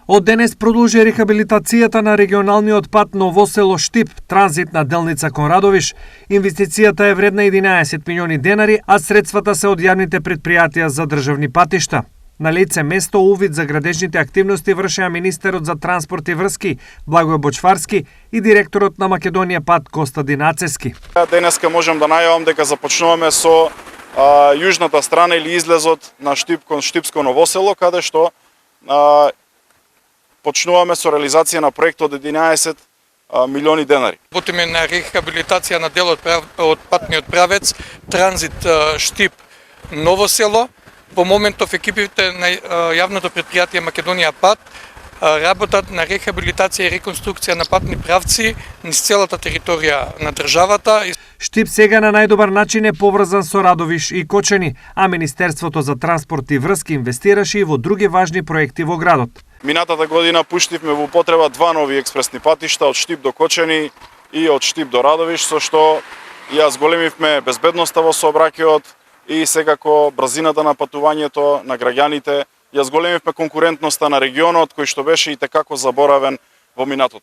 Од денес продолжи рехабилитацијата на регионалниот пат Новосело-Штип, транзитна делница кон Радовиш. Инвестицијата е вредна 11 милиони денари, а средствата се од јавните предпријатија за државни патишта. На лице место увид за градежните активности вршеа министерот за транспорт и врски Благој Бочварски и директорот на Македонија пат Костадин Ацески. Денеска можам да најавам дека започнуваме со јужната страна или излезот на Штип кон Штипско Новосело, каде што почнуваме со реализација на проект од 11 милиони денари. Работиме на рехабилитација на делот од патниот правец транзит Штип Новосело. Во моментов екипите на јавното предпријатие Македонија пат работат на рехабилитација и реконструкција на патни правци низ целата територија на државата. Штип сега на најдобар начин е поврзан со Радовиш и Кочани, а Министерството за транспорт и врски инвестираше и во други важни проекти во градот. Минатата година пуштивме во употреба два нови експресни патишта од Штип до Кочани и од Штип до Радовиш, со што ја зголемивме безбедноста во сообраќајот и секако брзината на патувањето на граѓаните, ја зголемивме конкурентноста на регионот кој што беше и текако заборавен во минатото.